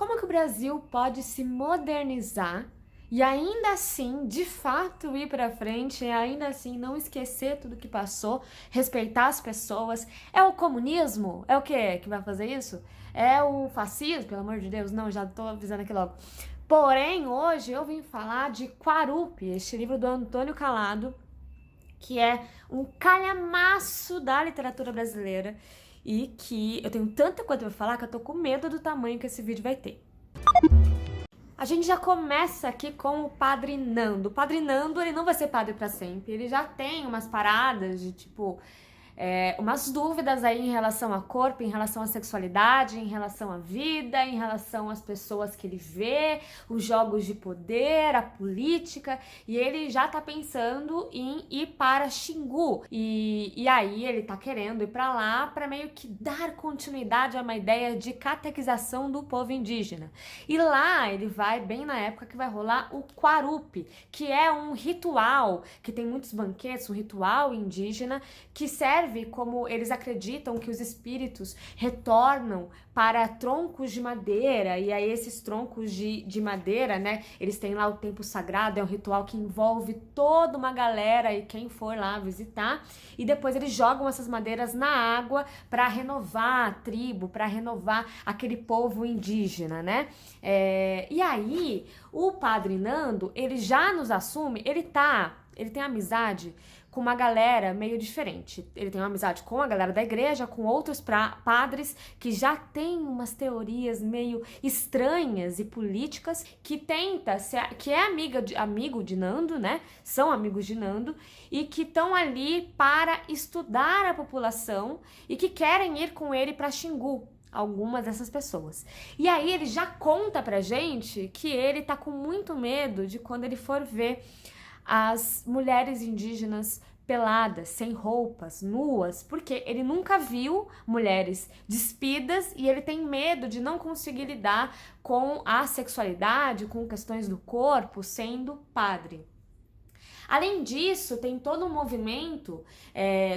como que o Brasil pode se modernizar e ainda assim, de fato, ir para frente, e ainda assim não esquecer tudo que passou, respeitar as pessoas. É o comunismo? É o quê que vai fazer isso? É o fascismo? Pelo amor de Deus, não, já tô avisando aqui logo. Porém, hoje eu vim falar de Quarupi, este livro do Antônio Calado, que é um calhamaço da literatura brasileira e que eu tenho tanta coisa pra falar que eu tô com medo do tamanho que esse vídeo vai ter. A gente já começa aqui com o Padre Nando. O Padre Nando, ele não vai ser padre pra sempre, ele já tem umas paradas de tipo... umas dúvidas aí em relação ao corpo, em relação à sexualidade, em relação à vida, em relação às pessoas que ele vê, os jogos de poder, a política, e ele já tá pensando em ir para Xingu. E aí ele tá querendo ir para lá para meio que dar continuidade a uma ideia de catequização do povo indígena. E lá ele vai bem na época que vai rolar o Quarupi, que é um ritual, que tem muitos banquetes, um ritual indígena que serve como eles acreditam que os espíritos retornam para troncos de madeira, e aí esses troncos de madeira, né, eles têm lá o tempo sagrado, é um ritual que envolve toda uma galera e quem for lá visitar, e depois eles jogam essas madeiras na água para renovar a tribo, para renovar aquele povo indígena, né? E aí, o Padre Nando, ele já nos assume, ele tem amizade com uma galera meio diferente. Ele tem uma amizade com a galera da igreja, com outros padres que já têm umas teorias meio estranhas e políticas, que é amigo de Nando, né? São amigos de Nando e que estão ali para estudar a população e que querem ir com ele para Xingu. Algumas dessas pessoas. E aí ele já conta pra gente que ele tá com muito medo de quando ele for ver as mulheres indígenas peladas, sem roupas, nuas, porque ele nunca viu mulheres despidas e ele tem medo de não conseguir lidar com a sexualidade, com questões do corpo, sendo padre. Além disso, tem todo um movimento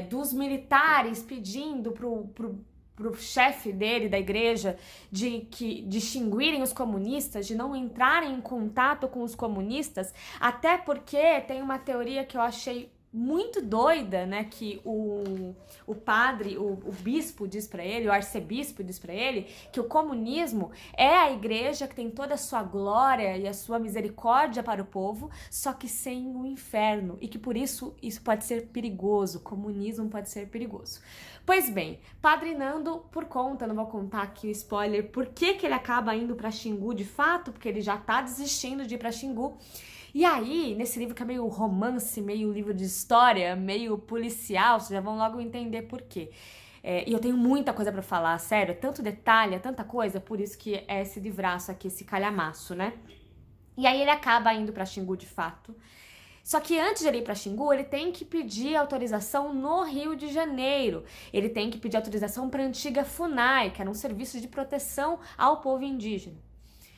dos militares pedindo pro chefe dele, da igreja, de extinguirem os comunistas, de não entrarem em contato com os comunistas, até porque tem uma teoria que eu achei muito doida, né, que o padre, o bispo diz pra ele, o arcebispo diz pra ele, que o comunismo é a igreja que tem toda a sua glória e a sua misericórdia para o povo, só que sem o inferno, e que por isso pode ser perigoso, o comunismo pode ser perigoso. Pois bem, Padre Nando, por conta, não vou contar aqui o spoiler, por que ele acaba indo pra Xingu de fato, porque ele já tá desistindo de ir pra Xingu. E aí, nesse livro que é meio romance, meio livro de história, meio policial, vocês já vão logo entender por quê. E eu tenho muita coisa pra falar, sério, tanto detalhe, tanta coisa, por isso que é esse livraço aqui, esse calhamaço, né? E aí ele acaba indo pra Xingu de fato. Só que antes de ele ir para Xingu, ele tem que pedir autorização no Rio de Janeiro. Ele tem que pedir autorização para a antiga FUNAI, que era um serviço de proteção ao povo indígena.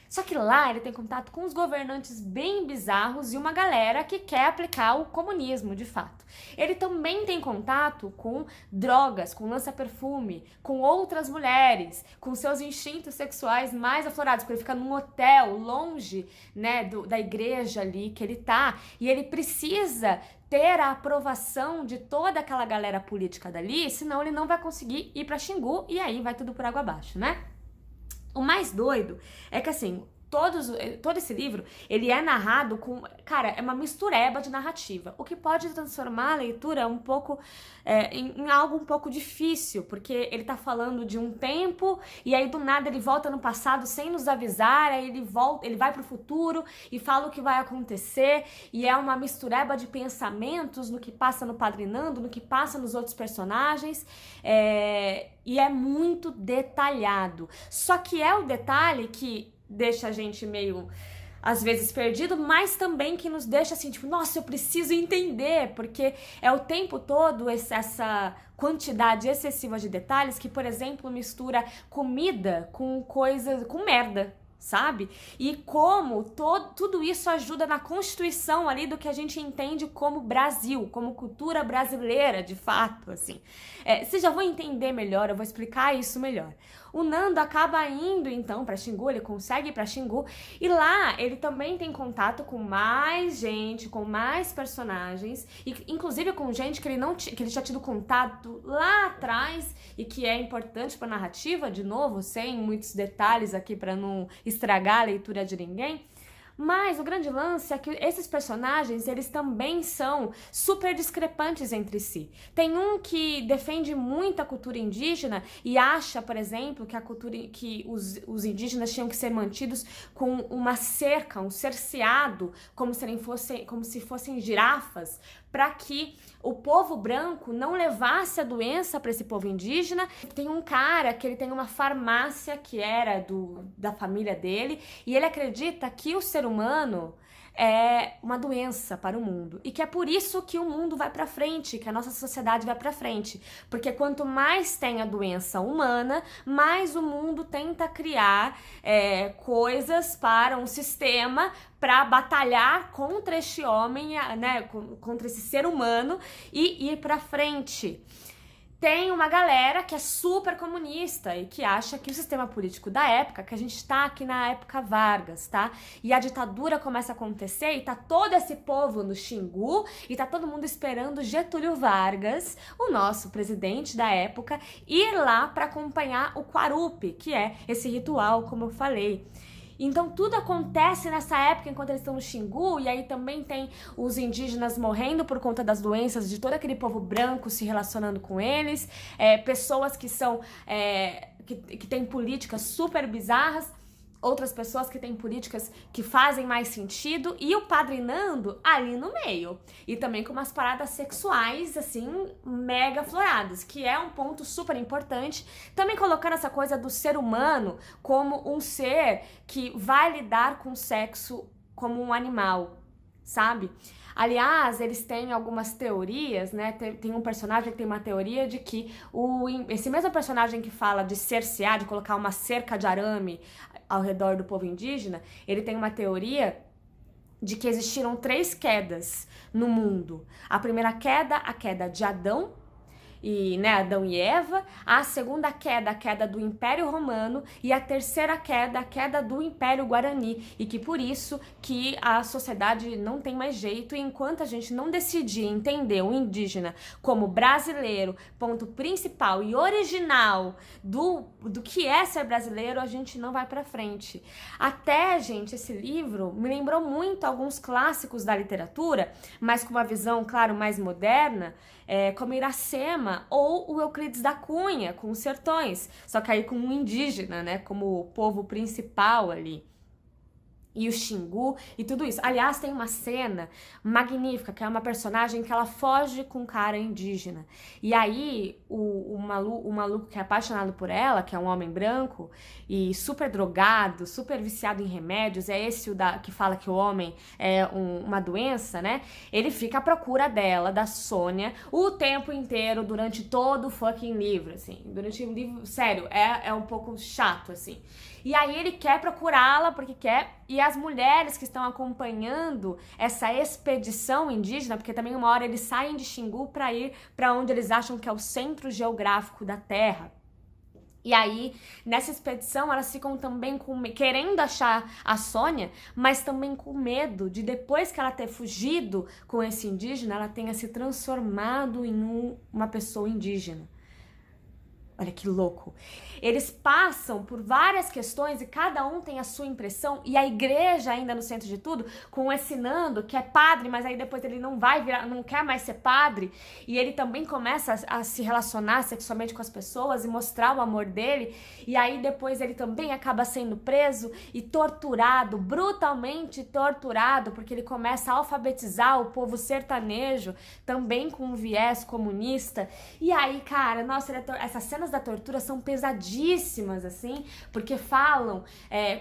Só que lá ele tem contato com os governantes bem bizarros e uma galera que quer aplicar o comunismo, de fato. Ele também tem contato com drogas, com lança-perfume, com outras mulheres, com seus instintos sexuais mais aflorados, porque ele fica num hotel longe, né, da igreja ali que ele tá, e ele precisa ter a aprovação de toda aquela galera política dali, senão ele não vai conseguir ir pra Xingu e aí vai tudo por água abaixo, né? O mais doido é que, assim, todo esse livro, ele é narrado com... Cara, é uma mistureba de narrativa, o que pode transformar a leitura um pouco em algo um pouco difícil, porque ele tá falando de um tempo e aí do nada ele volta no passado sem nos avisar, aí ele vai pro futuro e fala o que vai acontecer, e é uma mistureba de pensamentos no que passa no Padre Nando, no que passa nos outros personagens, e é muito detalhado. Só que é o detalhe que deixa a gente meio, às vezes, perdido, mas também que nos deixa assim, tipo, nossa, eu preciso entender, porque é o tempo todo essa quantidade excessiva de detalhes que, por exemplo, mistura comida com coisas, com merda, sabe? E como tudo isso ajuda na constituição ali do que a gente entende como Brasil, como cultura brasileira, de fato, assim. Vocês já vão entender melhor, eu vou explicar isso melhor. O Nando acaba indo então para Xingu, ele consegue ir para Xingu e lá ele também tem contato com mais gente, com mais personagens, e inclusive com gente que ele tinha tido contato lá atrás e que é importante para a narrativa, de novo, sem muitos detalhes aqui para não estragar a leitura de ninguém. Mas o grande lance é que esses personagens, eles também são super discrepantes entre si. Tem um que defende muito a cultura indígena e acha, por exemplo, que os indígenas tinham que ser mantidos com uma cerca, um cerceado, como se fossem girafas, para que o povo branco não levasse a doença para esse povo indígena. Tem um cara que ele tem uma farmácia que era da família dele e ele acredita que o ser humano é uma doença para o mundo e que é por isso que o mundo vai para frente, que a nossa sociedade vai para frente, porque quanto mais tem a doença humana, mais o mundo tenta criar coisas para um sistema para batalhar contra este homem, né, contra esse ser humano e ir para frente. Tem uma galera que é super comunista e que acha que o sistema político da época, que a gente tá aqui na época Vargas, tá? E a ditadura começa a acontecer e tá todo esse povo no Xingu e tá todo mundo esperando Getúlio Vargas, o nosso presidente da época, ir lá para acompanhar o Quarupi, que é esse ritual, como eu falei. Então tudo acontece nessa época enquanto eles estão no Xingu, e aí também tem os indígenas morrendo por conta das doenças de todo aquele povo branco se relacionando com eles, pessoas que são que têm políticas super bizarras, outras pessoas que têm políticas que fazem mais sentido, e o Padre Nando ali no meio. E também com umas paradas sexuais, assim, mega floradas, que é um ponto super importante. Também colocando essa coisa do ser humano como um ser que vai lidar com o sexo como um animal, sabe? Aliás, eles têm algumas teorias, né? Tem um personagem que tem uma teoria de que esse mesmo personagem que fala de cercear, de colocar uma cerca de arame ao redor do povo indígena, ele tem uma teoria de que existiram 3 quedas no mundo. A primeira queda, a queda de Adão, Adão e Eva, a segunda queda, a queda do Império Romano, e a terceira queda, a queda do Império Guarani, e que por isso que a sociedade não tem mais jeito, e enquanto a gente não decidir entender o indígena como brasileiro, ponto principal e original do que é ser brasileiro, a gente não vai pra frente. Até, gente, esse livro me lembrou muito alguns clássicos da literatura, mas com uma visão, claro, mais moderna, como Iracema ou o Euclides da Cunha, com os sertões, só que aí com um indígena, né, como o povo principal ali. E o Xingu e tudo isso. Aliás, tem uma cena magnífica, que é uma personagem que ela foge com um cara indígena. E aí, o maluco que é apaixonado por ela, que é um homem branco, e super drogado, super viciado em remédios, é esse que fala que o homem é uma doença, né? Ele fica à procura dela, da Sônia, o tempo inteiro, durante todo o fucking livro, assim. Durante o livro, sério, é um pouco chato, assim. E aí ele quer procurá-la porque quer, e as mulheres que estão acompanhando essa expedição indígena, porque também uma hora eles saem de Xingu para ir para onde eles acham que é o centro geográfico da Terra. E aí, nessa expedição, elas ficam também querendo achar a Sônia, mas também com medo de, depois que ela ter fugido com esse indígena, ela tenha se transformado em uma pessoa indígena. Olha que louco. Eles passam por várias questões e cada um tem a sua impressão, e a igreja ainda no centro de tudo, com esse Nando, que é padre, mas aí depois ele não vai virar, não quer mais ser padre, e ele também começa a se relacionar sexualmente com as pessoas e mostrar o amor dele, e aí depois ele também acaba sendo preso e torturado, brutalmente torturado, porque ele começa a alfabetizar o povo sertanejo, também com um viés comunista. E aí, cara, nossa, essas cenas da tortura são pesadíssimas, assim, porque falam,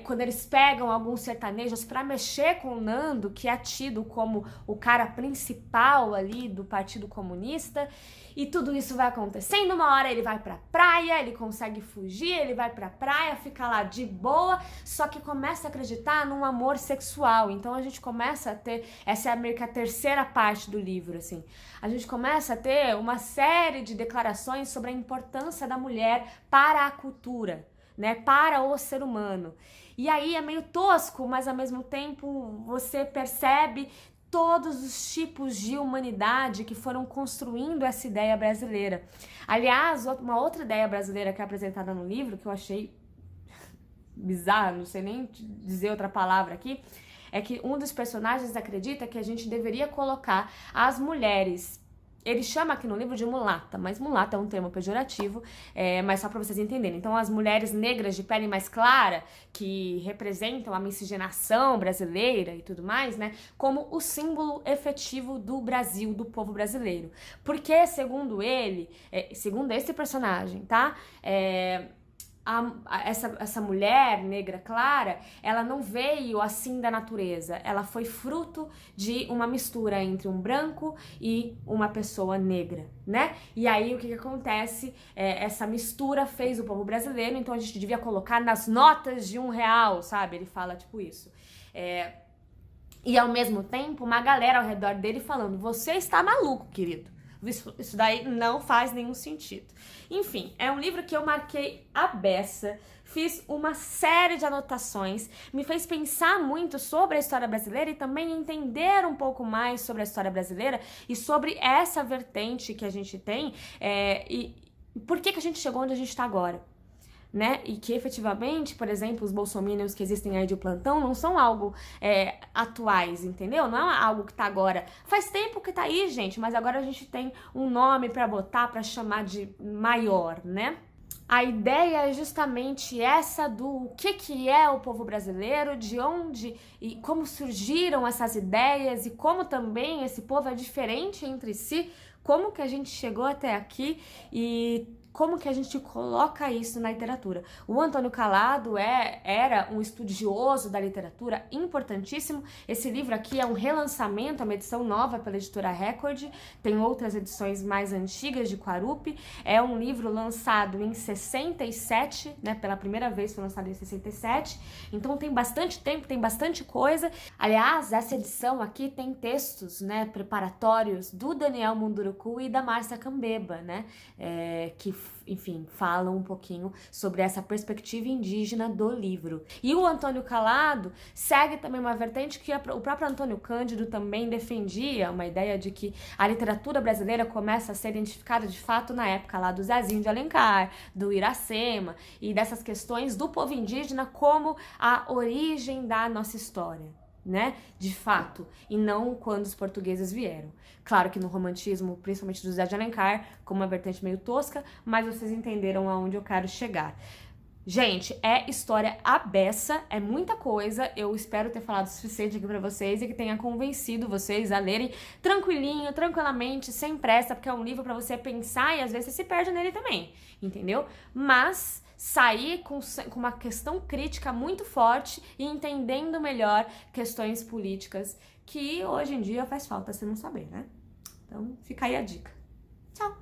quando eles pegam alguns sertanejos pra mexer com o Nando, que é tido como o cara principal ali do Partido Comunista, e tudo isso vai acontecendo. Uma hora ele vai pra praia, ele consegue fugir, ele vai pra praia, fica lá de boa, só que começa a acreditar num amor sexual. Então a gente começa a ter, essa é meio que a terceira parte do livro, assim, a gente começa a ter uma série de declarações sobre a importância da mulher para a cultura. né, para o ser humano. E aí é meio tosco, mas ao mesmo tempo você percebe todos os tipos de humanidade que foram construindo essa ideia brasileira. Aliás, uma outra ideia brasileira que é apresentada no livro, que eu achei bizarro, não sei nem dizer outra palavra aqui, é que um dos personagens acredita que a gente deveria colocar as mulheres. Ele chama aqui no livro de mulata, mas mulata é um termo pejorativo, mas só para vocês entenderem. Então, as mulheres negras de pele mais clara, que representam a miscigenação brasileira e tudo mais, né, como o símbolo efetivo do Brasil, do povo brasileiro. Porque, segundo ele, segundo esse personagem, tá? Essa mulher negra clara, ela não veio assim da natureza, ela foi fruto de uma mistura entre um branco e uma pessoa negra, né? E aí o que acontece? Essa mistura fez o povo brasileiro, então a gente devia colocar nas notas de R$1, sabe? Ele fala tipo isso. E ao mesmo tempo, uma galera ao redor dele falando: você está maluco, querido. Isso daí não faz nenhum sentido. Enfim, é um livro que eu marquei a beça, fiz uma série de anotações, me fez pensar muito sobre a história brasileira e também entender um pouco mais sobre a história brasileira e sobre essa vertente que a gente tem e por que a gente chegou onde a gente está agora. Né? E que efetivamente, por exemplo, os bolsominions que existem aí de plantão não são algo atuais, entendeu? Não é algo que tá agora. Faz tempo que tá aí, gente, mas agora a gente tem um nome pra botar, pra chamar de maior, né? A ideia é justamente essa do que é o povo brasileiro, de onde e como surgiram essas ideias e como também esse povo é diferente entre si, como que a gente chegou até aqui e como que a gente coloca isso na literatura. O Antônio Calado era um estudioso da literatura importantíssimo. Esse livro aqui é um relançamento, uma edição nova pela editora Record. Tem outras edições mais antigas de Quarupi. É um livro lançado em 67, né? Pela primeira vez foi lançado em 67. Então tem bastante tempo, tem bastante coisa. Aliás, essa edição aqui tem textos, né, preparatórios do Daniel Munduruku e da Márcia Cambeba, né? Que enfim, falam um pouquinho sobre essa perspectiva indígena do livro. E o Antônio Calado segue também uma vertente que o próprio Antônio Cândido também defendia, uma ideia de que a literatura brasileira começa a ser identificada de fato na época lá do Zezinho de Alencar, do Iracema e dessas questões do povo indígena como a origem da nossa história, né? De fato, e não quando os portugueses vieram. Claro que no romantismo, principalmente do Zé de Alencar, como uma vertente meio tosca, mas vocês entenderam aonde eu quero chegar. Gente, é história à beça, é muita coisa, eu espero ter falado o suficiente aqui pra vocês e que tenha convencido vocês a lerem tranquilinho, tranquilamente, sem pressa, porque é um livro pra você pensar e às vezes você se perde nele também, entendeu? Mas sair com uma questão crítica muito forte e entendendo melhor questões políticas que hoje em dia faz falta você não saber, né? Então fica aí a dica. Tchau!